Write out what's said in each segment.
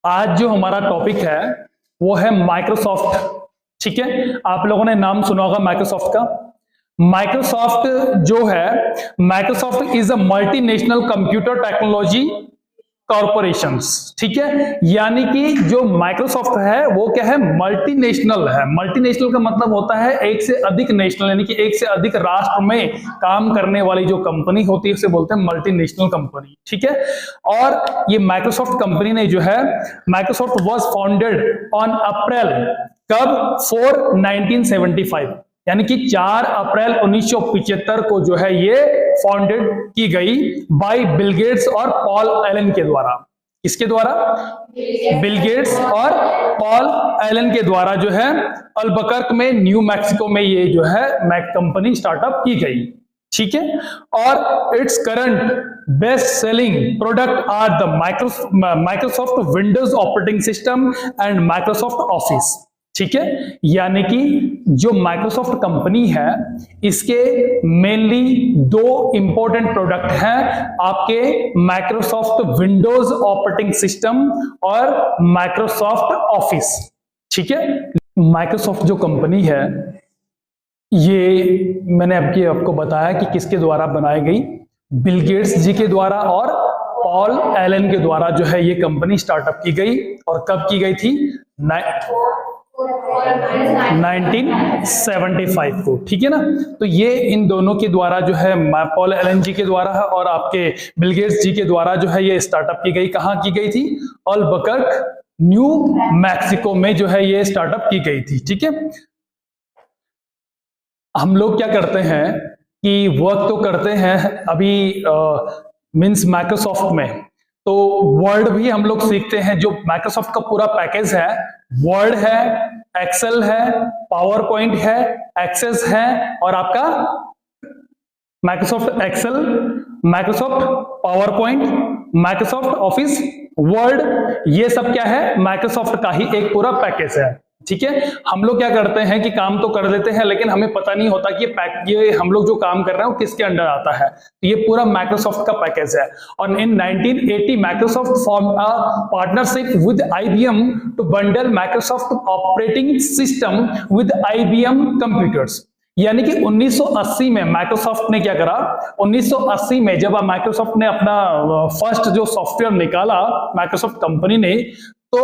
आज जो हमारा टॉपिक है वो है माइक्रोसॉफ्ट। ठीक है, आप लोगों ने नाम सुना होगा माइक्रोसॉफ्ट का। माइक्रोसॉफ्ट जो है, Microsoft is a multinational computer technology corporations. ठीक है, यानी कि जो माइक्रोसॉफ्ट है वो क्या है, मल्टीनेशनल है। मल्टीनेशनल का मतलब होता है एक से अधिक नेशनल, यानी कि एक से अधिक राष्ट्र में काम करने वाली जो कंपनी होती है उसे बोलते हैं मल्टीनेशनल कंपनी। ठीक है, और ये माइक्रोसॉफ्ट कंपनी ने जो है, Microsoft was founded on April कब 1975, यानी कि 4 अप्रैल 1975 को जो है ये फाउंडेड की गई बाय बिल गेट्स और पॉल एलन के द्वारा। किसके द्वारा? बिल गेट्स और पॉल एलन के द्वारा जो है अल्बकर्क में, न्यू मैक्सिको में ये जो है मैक कंपनी स्टार्टअप की गई। ठीक है, और it's current best selling product are the Microsoft Windows operating system and Microsoft Office. ठीक है, यानी कि जो माइक्रोसॉफ्ट कंपनी है इसके मेनली 2 इंपॉर्टेंट प्रोडक्ट हैं आपके, माइक्रोसॉफ्ट विंडोज ऑपरेटिंग सिस्टम और माइक्रोसॉफ्ट ऑफिस। ठीक है, माइक्रोसॉफ्ट जो कंपनी है ये मैंने आपको बताया कि किसके द्वारा बनाई गई, बिल गेट्स जी के द्वारा और पॉल एलन के द्वारा जो है ये कंपनी स्टार्टअप की गई। और कब की गई थी? 1975 को। ठीक है ना, तो ये इन दोनों के द्वारा जो है, पॉल एलन जी के द्वारा है और आपके बिल गेट्स जी के द्वारा जो है ये स्टार्टअप की गई। कहां की गई थी? अल्बकर्क, न्यू मैक्सिको में जो है ये स्टार्टअप की गई थी। ठीक है, हम लोग क्या करते हैं कि वर्क तो करते हैं अभी मींस माइक्रोसॉफ्ट में, तो वर्ड भी हम लोग सीखते हैं। जो माइक्रोसॉफ्ट का पूरा पैकेज है, वर्ड है, एक्सेल है, पावर पॉइंट है, एक्सेस है और आपका Microsoft Excel, Microsoft PowerPoint, Microsoft Office, Word, ये सब क्या है, माइक्रोसॉफ्ट का ही एक पूरा पैकेज है। ठीक है, हम लोग क्या करते हैं कि काम तो कर लेते हैं लेकिन हमें पता नहीं होता कि ये हम लोग जो काम कर रहे हैं वो किसके अंडर आता है। तो ये पूरा माइक्रोसॉफ्ट का पैकेज है। और in 1980 Microsoft form a partnership with IBM to bundle Microsoft operating system with IBM computers. यानी कि 1980 में माइक्रोसॉफ्ट ने क्या करा, 1980 में जब माइक्रोसॉफ्ट ने अपना फर्स्ट जो सॉफ्टवेयर निकाला माइक्रोसॉफ्ट कंपनी ने, तो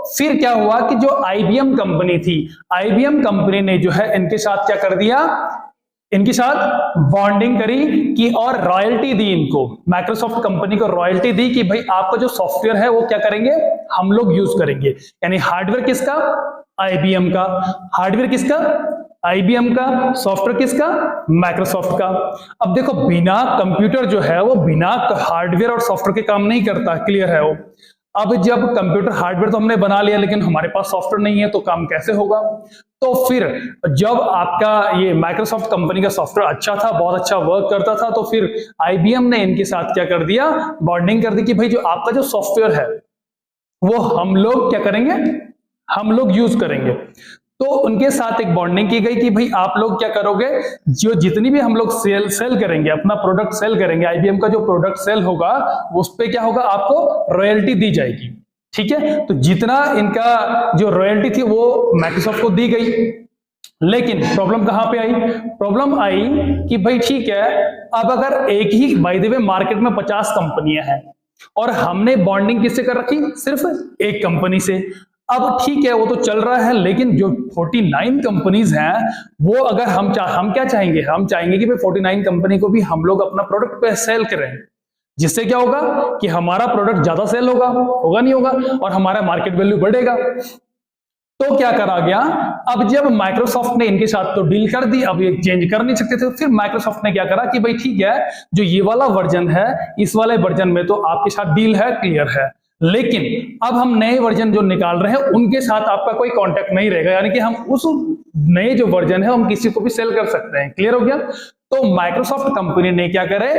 फिर क्या हुआ कि जो आईबीएम कंपनी थी, आईबीएम कंपनी ने जो है इनके साथ क्या कर दिया, इनके साथ बॉन्डिंग करी कि और रॉयल्टी दी इनको, माइक्रोसॉफ्ट कंपनी को रॉयल्टी दी कि भाई आपका जो सॉफ्टवेयर है वो क्या करेंगे, हम लोग यूज करेंगे। यानी हार्डवेयर किसका? आईबीएम का। हार्डवेयर किसका? आईबीएम का। सॉफ्टवेयर किसका? माइक्रोसॉफ्ट का। अब देखो, बिना कंप्यूटर जो है वो बिना हार्डवेयर और सॉफ्टवेयर के काम नहीं करता, क्लियर है वो। अब जब कंप्यूटर हार्डवेयर तो हमने बना लिया लेकिन हमारे पास सॉफ्टवेयर नहीं है तो काम कैसे होगा? तो फिर जब आपका ये माइक्रोसॉफ्ट कंपनी का सॉफ्टवेयर अच्छा था, बहुत अच्छा वर्क करता था, तो फिर आईबीएम ने इनके साथ क्या कर दिया, बॉन्डिंग कर दी कि भाई जो आपका जो सॉफ्टवेयर है वो हम लोग क्या करेंगे, हम लोग यूज करेंगे। तो उनके साथ एक बॉन्डिंग की गई कि भाई आप लोग क्या करोगे, जो जितनी भी हम लोग सेल करेंगे, अपना प्रोडक्ट सेल करेंगे, आईबीएम का जो प्रोडक्ट सेल होगा उस पे क्या होगा, आपको रॉयल्टी दी जाएगी। ठीक है, तो जितना इनका जो रॉयल्टी थी वो माइक्रोसॉफ्ट को दी गई। लेकिन प्रॉब्लम कहां पे आई? प्रॉब्लम आई कि भाई ठीक है, अब अगर एक ही, बाय द वे मार्केट में 50 कंपनियां हैं और हमने बॉन्डिंग किससे कर रखी, सिर्फ एक कंपनी से। अब ठीक है वो तो चल रहा है, लेकिन जो 49 कंपनीज हैं वो अगर हम क्या चाहेंगे, हम चाहेंगे कि भाई 49 कंपनी को भी हम लोग अपना प्रोडक्ट पे सेल करें, जिससे क्या होगा कि हमारा प्रोडक्ट ज्यादा सेल होगा, होगा नहीं होगा, और हमारा मार्केट वैल्यू बढ़ेगा। तो क्या करा गया, अब जब माइक्रोसॉफ्ट ने इनके साथ तो डील कर दी, अब ये चेंज कर नहीं सकते थे, फिर माइक्रोसॉफ्ट ने क्या करा कि भाई ठीक है, जो ये वाला वर्जन है, इस वाले वर्जन में तो आपके साथ डील है, क्लियर है, लेकिन अब हम नए वर्जन जो निकाल रहे हैं उनके साथ आपका कोई कांटेक्ट नहीं रहेगा, यानी कि हम उस नए जो वर्जन है हम किसी को भी सेल कर सकते हैं। क्लियर हो गया? तो माइक्रोसॉफ्ट कंपनी ने क्या करे,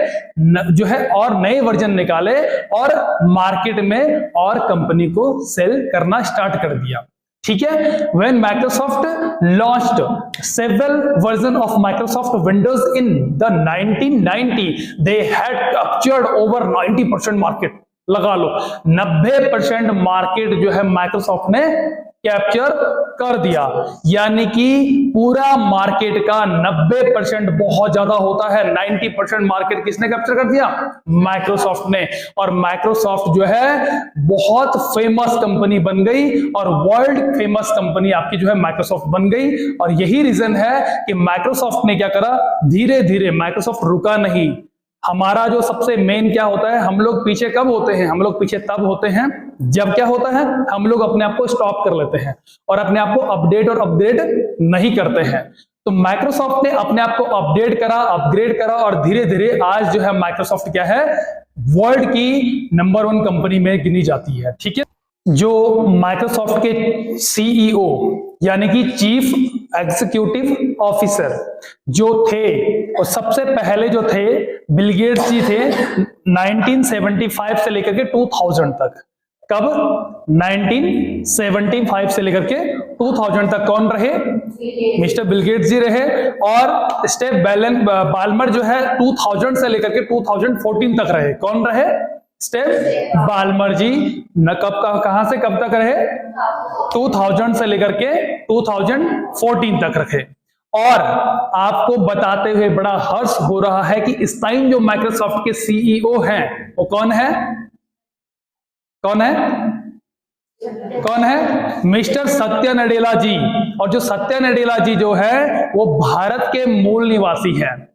जो है और नए वर्जन निकाले और मार्केट में और कंपनी को सेल करना स्टार्ट कर दिया। ठीक है, when Microsoft launched several versions of Microsoft Windows in the 1990, they had captured over 90% market. लगा लो 90% मार्केट जो है माइक्रोसॉफ्ट ने कैप्चर कर दिया, यानी कि पूरा मार्केट का 90% बहुत ज्यादा होता है, 90% मार्केट किसने कैप्चर कर दिया? माइक्रोसॉफ्ट ने। और माइक्रोसॉफ्ट जो है बहुत फेमस कंपनी बन गई और वर्ल्ड फेमस कंपनी आपकी जो है माइक्रोसॉफ्ट बन गई। और यही रीजन है कि माइक्रोसॉफ्ट ने क्या करा, धीरे धीरे माइक्रोसॉफ्ट रुका नहीं। हमारा जो सबसे मेन क्या होता है, हम लोग पीछे कब होते हैं? हम लोग पीछे तब होते हैं जब क्या होता है, हम लोग अपने आप को स्टॉप कर लेते हैं और अपने आप को अपडेट और अपग्रेड नहीं करते हैं। तो माइक्रोसॉफ्ट ने अपने आप को अपडेट करा, अपग्रेड करा और धीरे धीरे आज जो है माइक्रोसॉफ्ट क्या है, वर्ल्ड की नंबर 1 कंपनी में गिनी जाती है। ठीक है, जो माइक्रोसॉफ्ट के सीईओ यानी कि चीफ एग्जीक्यूटिव ऑफिसर जो थे, और सबसे पहले जो थे बिल गेट्स जी थे 1975 से लेकर के 2000 तक। कब? 1975 से लेकर के 2000 तक कौन रहे? मिस्टर बिल गेट्स जी रहे। और स्टेव बाल्मर जो है 2000 से लेकर के 2014 तक रहे। कौन रहे? स्टेव बाल्मर जी। न कब का कहां से कब तक रहे? 2000 से लेकर के 2014 तक रखे। और आपको बताते हुए बड़ा हर्ष हो रहा है कि इस टाइम जो माइक्रोसॉफ्ट के सीईओ हैं वो कौन है? कौन है? कौन है? मिस्टर सत्या नडेला जी। और जो सत्या नडेला जी जो है वो भारत के मूल निवासी हैं।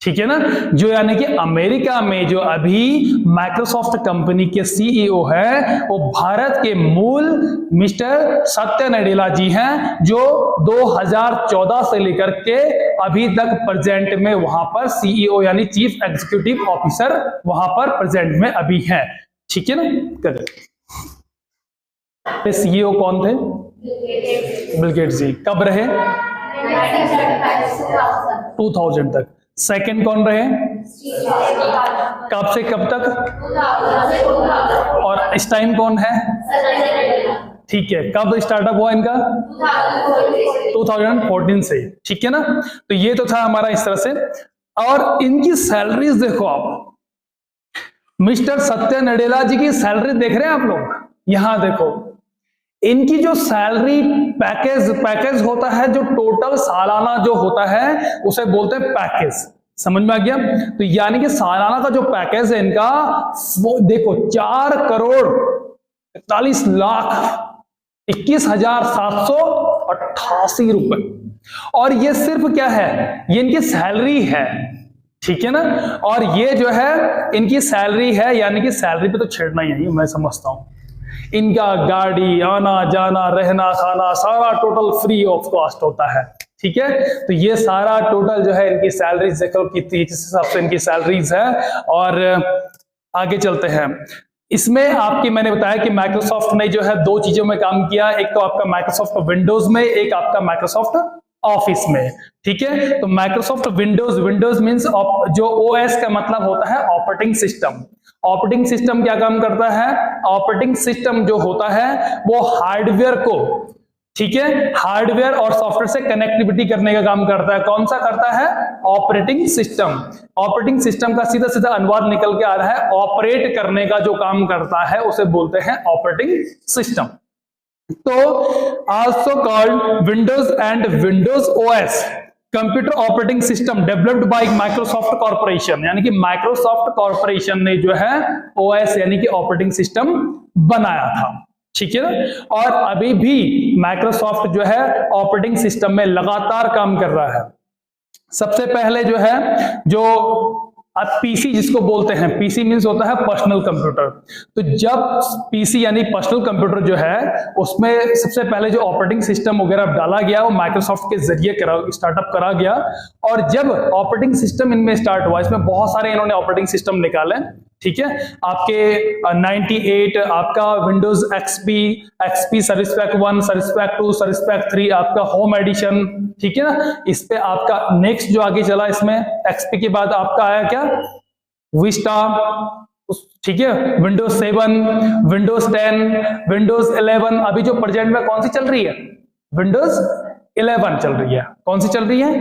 ठीक है ना, जो यानी कि अमेरिका में जो अभी माइक्रोसॉफ्ट कंपनी के सीईओ है वो भारत के मूल मिस्टर सत्या नडेला जी हैं, जो 2014 से लेकर के अभी तक प्रेजेंट में वहां पर सीईओ यानी चीफ एग्जीक्यूटिव ऑफिसर वहां पर प्रेजेंट में अभी हैं। ठीक है ना, कर सीईओ कौन थे? बिल गेट्स जी। कब रहे? 2000 तक। सेकंड कौन रहे? कब से कब तक? और इस टाइम कौन है? ठीक है, कब स्टार्टअप हुआ इनका? 2014 से। ठीक है ना, तो ये तो था हमारा इस तरह से। और इनकी सैलरीज देखो आप, मिस्टर सत्या नडेला जी की सैलरी देख रहे हैं आप लोग? यहां देखो, इनकी जो सैलरी पैकेज होता है, जो टोटल सालाना जो होता है उसे बोलते हैं पैकेज। समझ में आ गया? तो यानी कि सालाना का जो पैकेज है इनका, वो देखो 4,41,21,788 रुपए। और ये सिर्फ क्या है, ये इनकी सैलरी है। ठीक है ना, और ये जो है इनकी सैलरी है, यानी कि सैलरी पे तो छेड़ना ही है, मैं समझता हूं। इनका गाड़ी, आना जाना, रहना खाना सारा टोटल फ्री ऑफ कॉस्ट होता है। ठीक है, तो ये सारा टोटल जो है इनकी सैलरीज देखो कितनी, जिस हिसाब से इनकी सैलरीज है। और आगे चलते हैं। इसमें आपकी मैंने बताया कि माइक्रोसॉफ्ट ने जो है 2 चीजों में काम किया, एक तो आपका माइक्रोसॉफ्ट विंडोज में, एक आपका माइक्रोसॉफ्ट ऑफिस में। ठीक है, तो माइक्रोसॉफ्ट विंडोज मींस जो ओएस का मतलब होता है ऑपरेटिंग सिस्टम। ऑपरेटिंग सिस्टम क्या काम करता है? ऑपरेटिंग सिस्टम जो होता है वो हार्डवेयर को, ठीक है, हार्डवेयर और सॉफ्टवेयर से कनेक्टिविटी करने का काम करता है। कौन सा करता है? Operating system. ऑपरेटिंग सिस्टम का सीधा सीधा अनुवाद निकल के आ रहा है ऑपरेट करने का जो काम करता है उसे बोलते हैं ऑपरेटिंग सिस्टम। तो also called Windows and Windows OS, computer operating system developed by Microsoft corporation, यानी कि माइक्रोसॉफ्ट कॉर्पोरेशन ने जो है ओएस यानी कि ऑपरेटिंग सिस्टम बनाया था। ठीक है ना, और अभी भी माइक्रोसॉफ्ट जो है ऑपरेटिंग सिस्टम में लगातार काम कर रहा है। सबसे पहले जो है, जो आप पीसी जिसको बोलते हैं, पीसी मींस होता है पर्सनल कंप्यूटर। तो जब पीसी यानी पर्सनल कंप्यूटर जो है उसमें सबसे पहले जो ऑपरेटिंग सिस्टम वगैरह डाला गया वो माइक्रोसॉफ्ट के जरिए स्टार्टअप करा गया। और जब ऑपरेटिंग सिस्टम इनमें स्टार्ट हुआ, इसमें बहुत सारे इन्होंने ऑपरेटिंग सिस्टम निकाले। ठीक है, आपके 98 आपका Windows XP service pack 1, service pack 2, service pack 3, आपका होम एडिशन। ठीक है ना, इस पे आपका नेक्स्ट जो आगे चला, इसमें एक्सपी के बाद आपका आया क्या? विस्टा। ठीक है, विंडोज 7, विंडोज 10, विंडोज 11। अभी जो प्रेजेंट में कौन सी चल रही है? विंडोज 11 चल रही है। कौन सी चल रही है?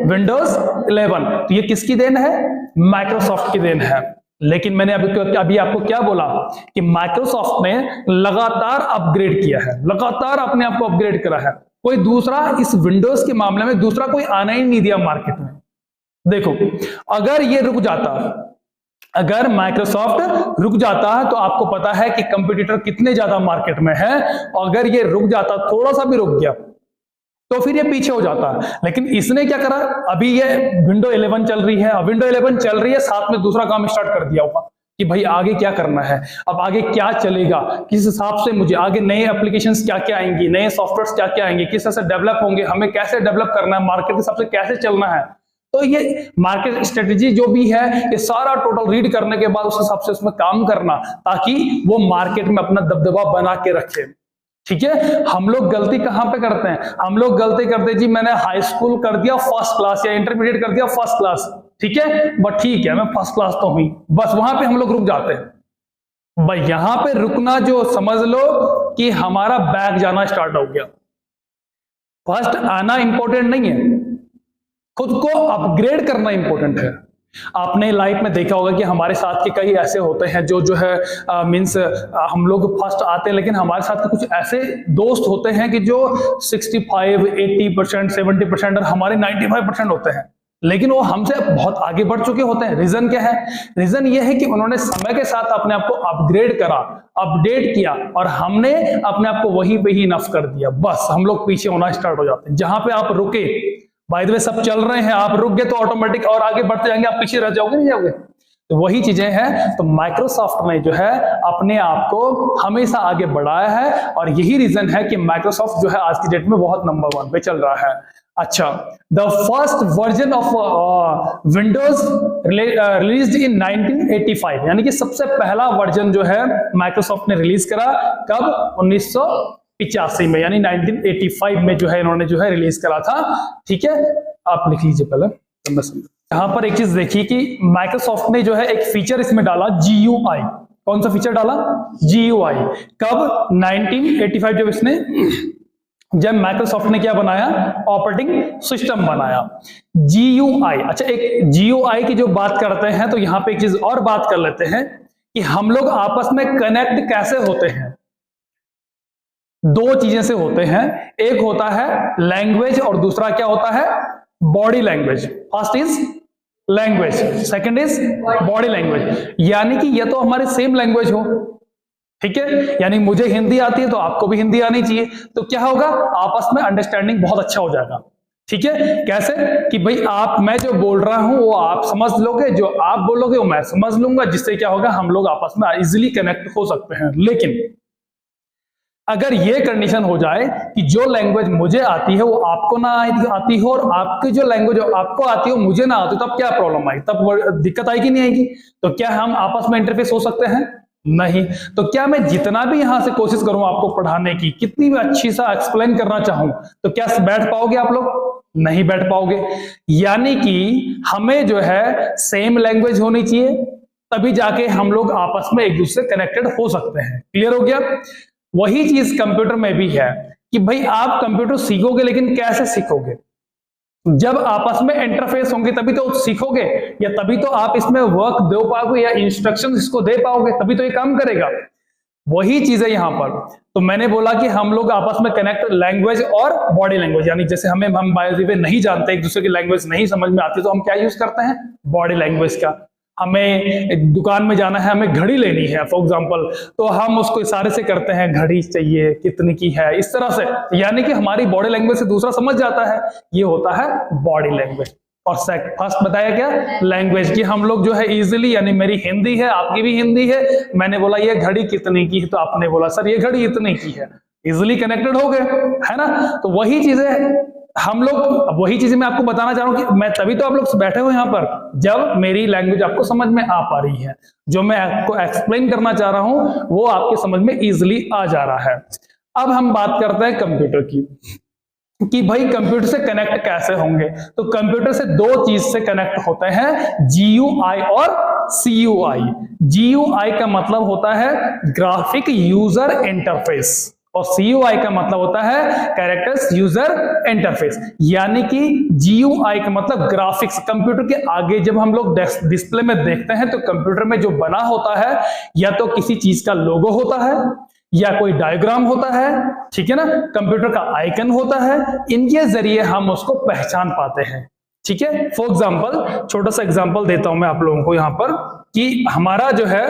विंडोज 11। तो ये किसकी देन है? माइक्रोसॉफ्ट की देन है। लेकिन मैंने अभी आपको क्या बोला कि माइक्रोसॉफ्ट ने लगातार अपग्रेड किया है, लगातार अपने आप को अपग्रेड करा है। कोई दूसरा इस विंडोज के मामले में दूसरा कोई आना ही नहीं दिया मार्केट में। देखो, अगर ये रुक जाता, अगर माइक्रोसॉफ्ट रुक जाता है तो आपको पता है कि कंपटीटर कितने ज्यादा मार्केट में है। अगर ये रुक जाता, थोड़ा सा भी रुक गया, तो फिर ये पीछे हो जाता है। लेकिन इसने क्या करा, अभी ये विंडो 11 चल रही है, विंडो 11 चल रही है, साथ में दूसरा काम स्टार्ट कर दिया होगा कि भाई आगे क्या करना है, अब आगे क्या चलेगा, किस हिसाब से मुझे आगे नए एप्लीकेशंस क्या क्या आएंगी, नए सॉफ्टवेयर्स क्या क्या आएंगे, किस तरह से डेवलप होंगे, हमें कैसे डेवलप करना है, मार्केट के हिसाब से कैसे चलना है। तो ये मार्केट स्ट्रेटेजी जो भी है, ये सारा टोटल रीड करने के बाद उस हिसाब से उसमें काम करना, ताकि वो मार्केट में अपना दबदबा बना के रखे। ठीक है, हम लोग गलती कहां पे करते हैं, हम लोग गलती करते हैं जी मैंने हाई स्कूल कर दिया फर्स्ट क्लास या इंटरमीडिएट कर दिया फर्स्ट क्लास, ठीक है, बट ठीक है मैं फर्स्ट क्लास तो हुई, बस वहां पे हम लोग रुक जाते हैं। भाई यहां पे रुकना जो समझ लो कि हमारा बैक जाना स्टार्ट हो गया। फर्स्ट आना इंपॉर्टेंट नहीं है, खुद को अपग्रेड करना इंपॉर्टेंट है। आपने लाइफ में देखा होगा कि हमारे साथ के कई ऐसे होते हैं जो है मींस हम लोग फर्स्ट आते हैं, लेकिन हमारे साथ के कुछ ऐसे दोस्त होते हैं कि जो 65, 80%, 70% और हमारे 95% होते हैं, लेकिन वो हमसे बहुत आगे बढ़ चुके होते हैं। रीजन क्या है? रीजन ये है कि उन्होंने समय के साथ अपने आप को अपग्रेड करा, अपडेट किया, और हमने अपने आप को वही पे ही इनफ कर दिया। बस हम लोग पीछे होना स्टार्ट हो जाते हैं। जहां पे आप रुके, बाय द वे सब चल रहे हैं, आप रुक गए तो ऑटोमेटिक और आगे बढ़ते जाएंगे, आप पीछे रह जाओगे, नहीं जाओगे। तो वही चीजें हैं। तो माइक्रोसॉफ्ट ने जो है अपने आप को हमेशा आगे बढ़ाया है, और यही रीजन है कि माइक्रोसॉफ्ट जो है आज की डेट में बहुत नंबर 1 पे चल रहा है। अच्छा, the first version of Windows released in 1985, यानी कि सबसे पहला वर्जन जो है माइक्रोसॉफ्ट ने रिलीज करा कब? 1985 में, यानी 1985 में जो है इन्होंने जो है रिलीज करा था। ठीक है, आप लिख लीजिए पहले तो मैं समझ। यहां पर एक चीज देखिए कि माइक्रोसॉफ्ट ने जो है एक फीचर इसमें डाला, GUI। कौन सा फीचर डाला? GUI। कब? 1985 जब माइक्रोसॉफ्ट ने क्या बनाया? ऑपरेटिंग सिस्टम बनाया, GUI। अच्छा, एक GUI की जो बात करते हैं तो यहां पे एक चीज और बात कर लेते हैं कि हम लोग आपस में कनेक्ट कैसे होते हैं। दो चीजें से होते हैं, एक होता है लैंग्वेज और दूसरा क्या होता है? Body language. First is language, second is body language. यानी कि ये तो हमारे सेम लैंग्वेज हो, ठीक है, यानी मुझे हिंदी आती है तो आपको भी हिंदी आनी चाहिए, तो क्या होगा? आपस में अंडरस्टैंडिंग बहुत अच्छा हो जाएगा। ठीक है, कैसे? कि भाई मैं जो बोल रहा हूं वो आप समझ लोगे, जो आप बोलोगे वो मैं समझ लूंगा, जिससे क्या होगा? हम लोग आपस में इजिली कनेक्ट हो सकते हैं। लेकिन अगर ये कंडीशन हो जाए कि जो लैंग्वेज मुझे आती है वो आपको ना आती हो, और आपकी जो लैंग्वेज आपको आती हो मुझे ना आती, तब क्या प्रॉब्लम आएगी? तब दिक्कत आएगी नहीं आएगी? तो क्या हम आपस में इंटरफेस हो सकते हैं? नहीं। तो क्या मैं जितना भी यहां से कोशिश करूं आपको पढ़ाने की, कितनी भी अच्छी सा एक्सप्लेन करना चाहूं, तो क्या बैठ पाओगे आप लोग? नहीं बैठ पाओगे। यानी कि हमें जो है सेम लैंग्वेज होनी चाहिए, तभी जाके हम लोग आपस में एक दूसरे से कनेक्टेड हो सकते हैं। क्लियर हो गया? वही चीज कंप्यूटर में भी है कि भाई आप कंप्यूटर सीखोगे, लेकिन कैसे सीखोगे? जब आपस में इंटरफेस होंगे तभी तो सीखोगे, या तभी तो आप इसमें वर्क दे पाओगे या इंस्ट्रक्शंस इसको दे पाओगे, तभी तो ये काम करेगा। वही चीज है यहां पर। तो मैंने बोला कि हम लोग आपस में कनेक्ट लैंग्वेज और बॉडी लैंग्वेज, यानी जैसे हम बाय द वे नहीं जानते, एक दूसरे की लैंग्वेज नहीं समझ में आती, तो हम क्या यूज करते हैं? बॉडी लैंग्वेज का। हमें दुकान में जाना है, हमें घड़ी लेनी है फॉर एग्जांपल, तो हम उसको इशारे से करते हैं, घड़ी चाहिए, कितनी की है, इस तरह से। यानी कि हमारी बॉडी लैंग्वेज से दूसरा समझ जाता है, ये होता है बॉडी लैंग्वेज। और फर्स्ट बताया क्या? लैंग्वेज की हम लोग जो है इजीली, यानी मेरी हिंदी है, आपकी भी हिंदी है, मैंने बोला ये घड़ी कितने की है, तो आपने बोला सर ये घड़ी इतने की है, इजीली कनेक्टेड हो गए, है ना? तो वही चीजें हम लोग, वही चीजें मैं आपको बताना चाह रहा हूं कि मैं तभी तो आप लोग बैठे हो यहां पर, जब मेरी लैंग्वेज आपको समझ में आ पा रही है, जो मैं आपको एक्सप्लेन करना चाह रहा हूं वो आपके समझ में इजीली आ जा रहा है। अब हम बात करते हैं कंप्यूटर की, कि भाई कंप्यूटर से कनेक्ट कैसे होंगे। तो कंप्यूटर से दो चीज से कनेक्ट होते हैं, GUI और CUI। GUI का मतलब होता है ग्राफिक यूजर इंटरफेस, और CUI का मतलब होता है कैरेक्टर्स यूजर इंटरफेस, यानी कि GUI का मतलब ग्राफिक्स। कंप्यूटर के आगे जब हम लोग डिस्प्ले में देखते हैं तो कंप्यूटर में जो बना होता है या तो किसी चीज का लोगो होता है या कोई डायग्राम होता है, ठीक है ना, कंप्यूटर का आइकन होता है, इनके जरिए हम उसको पहचान पाते हैं। ठीक है, फॉर एग्जाम्पल छोटा सा एग्जाम्पल देता हूं मैं आप लोगों को यहां पर कि हमारा जो है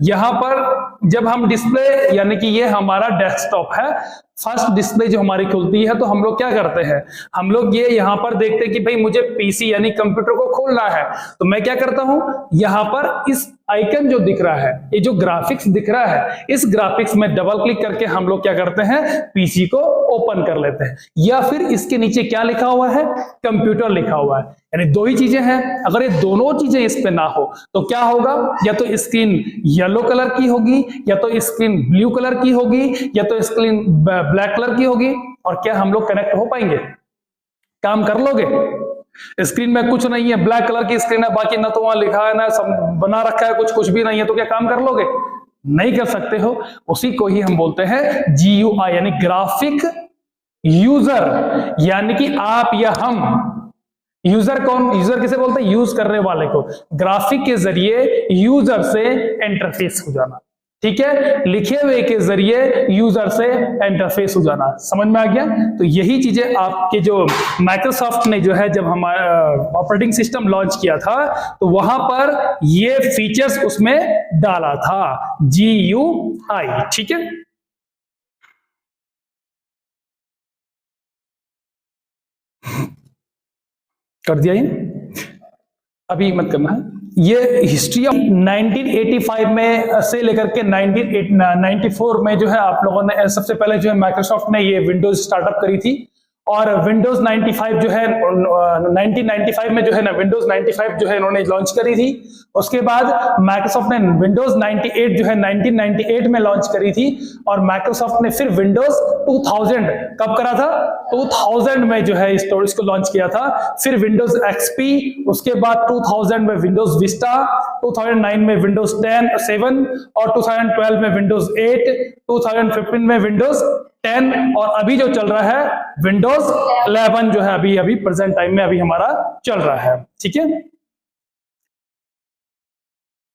यहां पर जब हम डिस्प्ले, यानी कि ये हमारा डेस्कटॉप है, फर्स्ट डिस्प्ले जो हमारी खुलती है तो हम लोग क्या करते हैं, हम लोग ये यहां पर देखते हैं कि भाई मुझे पीसी यानी कंप्यूटर को खोलना है, तो मैं क्या करता हूं, यहां पर इस आइकन जो दिख रहा है, ये जो ग्राफिक्स दिख रहा है, इस ग्राफिक्स में डबल क्लिक करके हम लोग क्या करते हैं, पीसी को ओपन कर लेते हैं, या फिर इसके नीचे क्या लिखा हुआ है, कंप्यूटर लिखा हुआ है, यानी दो ही चीजें हैं। अगर ये दोनों चीजें इस पे ना हो तो क्या होगा, या तो स्क्रीन येलो कलर की होगी, या तो स्क्रीन ब्लू कलर की होगी, या तो स्क्रीन ब्लैक कलर की होगी, और क्या हम लोग कनेक्ट हो पाएंगे, काम कर लोगे? स्क्रीन में कुछ नहीं है, ब्लैक कलर की स्क्रीन है, बाकी ना तो वहां लिखा है ना सब बना रखा है, कुछ भी नहीं है, तो क्या काम कर लोगे? नहीं कर सकते हो। उसी को ही हम बोलते हैं GUI यानी ग्राफिक यूजर, यानी कि आप या हम। यूजर कौन, यूजर किसे बोलते हैं, यूज करने वाले को। ग्राफिक के जरिए यूजर से इंटरफेस हो जाना, ठीक है, लिखे हुए के जरिए यूजर से इंटरफेस हो जाना। समझ में आ गया? तो यही चीजें आपके जो माइक्रोसॉफ्ट ने जो है जब हमारा ऑपरेटिंग सिस्टम लॉन्च किया था तो वहां पर ये फीचर्स उसमें डाला था, GUI। ठीक है, कर दिया ये, अभी मत करना है। ये हिस्ट्री ऑफ 1985 में से लेकर के 1994 में जो है आप लोगों ने सबसे पहले जो है माइक्रोसॉफ्ट ने ये विंडोज स्टार्टअप करी थी, और विंडोज 95 जो है 1995 में जो है ना विंडोज 95 जो है इन्होंने लॉन्च करी थी। उसके बाद माइक्रोसॉफ्ट ने विंडोज 98 जो है 1998 में लॉन्च करी थी, और माइक्रोसॉफ्ट ने फिर विंडोज 2000 कब करा था, 2000 में जो है इसको लॉन्च किया था। फिर विंडोज XP, उसके बाद 2000 में विंडोज विस्टा, 2009 में विंडोज 7 और 2012 में विंडोज 8, 2015 में विंडोज 10, और अभी जो चल रहा है विंडोज 11 जो है अभी प्रेजेंट टाइम में अभी हमारा चल रहा है। ठीक है,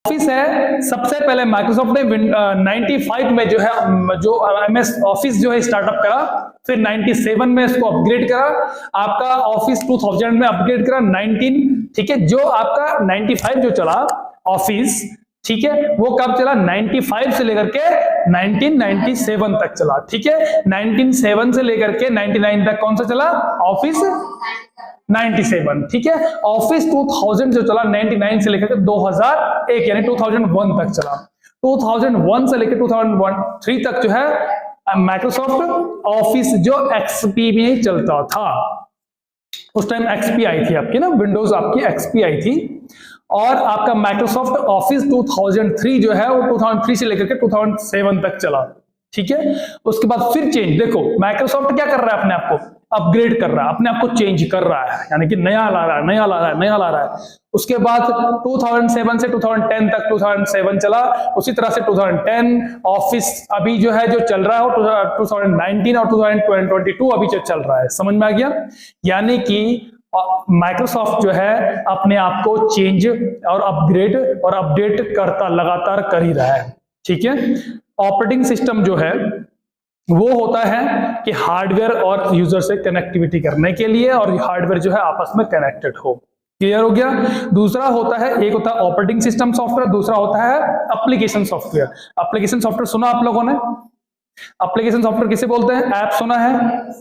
ऑफिस है, सबसे पहले माइक्रोसॉफ्ट ने 95 में जो है जो MS ऑफिस जो है स्टार्टअप करा, फिर 97 में इसको अपग्रेड करा, आपका ऑफिस 2000 में अपग्रेड करा 19। ठीक है, जो आपका 95 जो चला ऑफिस, ठीक है, वो कब चला, 95 से लेकर के 1997 तक चला। ठीक है, 1997 से लेकर के 99 तक कौन सा चला, ऑफिस 97। ठीक है, ऑफिस 2000 जो चला 99 से लेकर के 2001 यानी 2001 तक चला। 2001 से लेकर 2003 तक जो है माइक्रोसॉफ्ट ऑफिस जो XP में चलता था, उस टाइम XP आई थी आपकी ना, विंडोज आपकी XP आई थी, और आपका माइक्रोसॉफ्ट ऑफिस 2003 जो है वो 2003 से लेकर के 2007 तक चला। ठीक है, उसके बाद फिर चेंज, देखो माइक्रोसॉफ्ट क्या कर रहा है, अपने आप को अपग्रेड कर रहा है, अपने आप को चेंज कर रहा है, यानी कि नया ला रहा है, नया ला रहा है, नया ला रहा है। उसके बाद 2007 से 2010 तक 2007 चला, उसी तरह से 2010 ऑफिस अभी जो है जो चल रहा है 2019 और 2022 अभी जो चल रहा है। समझ में आ गया? यानी कि माइक्रोसॉफ्ट जो है अपने आप को चेंज और अपग्रेड और अपडेट करता लगातार कर ही रहा है। ठीक है, ऑपरेटिंग सिस्टम जो है वो होता है कि हार्डवेयर और यूजर से कनेक्टिविटी करने के लिए, और हार्डवेयर जो है आपस में कनेक्टेड हो। क्लियर हो गया? दूसरा होता है, एक होता है ऑपरेटिंग सिस्टम सॉफ्टवेयर, दूसरा होता है एप्लीकेशन सॉफ्टवेयर। एप्लीकेशन सॉफ्टवेयर सुना आप लोगों ने? एप्लीकेशन सॉफ्टवेयर किसे बोलते हैं? ऐप सुना है?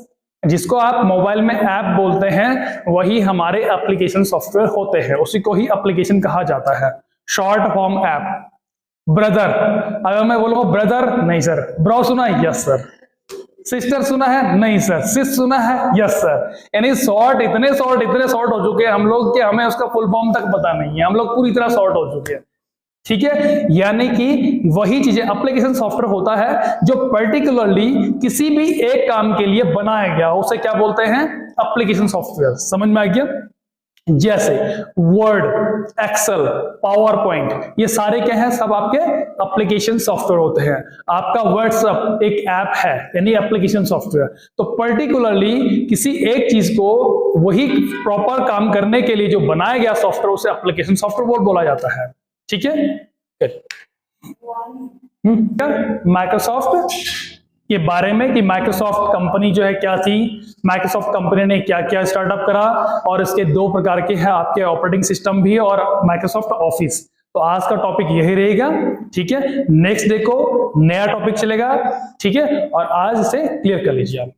जिसको आप मोबाइल में ऐप बोलते हैं वही हमारे एप्लीकेशन सॉफ्टवेयर होते हैं, उसी को ही एप्लीकेशन कहा जाता है। Short form app. ब्रदर, अगर मैं बोलूंगा ब्रदर, नहीं सर। ब्रो सुना है? Yes sir. सिस्टर सुना है? नहीं सर। सिस सुना है? Yes sir. यानी शॉर्ट, इतने शॉर्ट हो चुके हैं हम लोग कि हमें उसका फुल फॉर्म तक पता नहीं है, हम लोग पूरी तरह शॉर्ट हो चुके हैं। ठीक है, यानी कि वही चीजें एप्लीकेशन सॉफ्टवेयर होता है जो पर्टिकुलरली किसी भी एक काम के लिए बनाया गया, उसे क्या बोलते हैं? Application software. समझ में आ गया? जैसे वर्ड, एक्सेल, पावर पॉइंट, ये सारे क्या है, सब आपके एप्लीकेशन सॉफ्टवेयर होते हैं। आपका व्हाट्सएप एक ऐप है, यानी एप्लीकेशन सॉफ्टवेयर। तो पर्टिकुलरली किसी एक चीज को वही प्रॉपर काम करने के लिए जो बनाया गया सॉफ्टवेयर, उसे एप्लीकेशन सॉफ्टवेयर बोला जाता है। ठीक है, माइक्रोसॉफ्ट के बारे में कि माइक्रोसॉफ्ट कंपनी जो है क्या थी, माइक्रोसॉफ्ट कंपनी ने क्या क्या स्टार्टअप करा, और इसके दो प्रकार के हैं, आपके ऑपरेटिंग सिस्टम भी और माइक्रोसॉफ्ट ऑफिस। तो आज का टॉपिक यही रहेगा। ठीक है, नेक्स्ट देखो नया टॉपिक चलेगा। ठीक है, और आज इसे क्लियर कर लीजिए आप।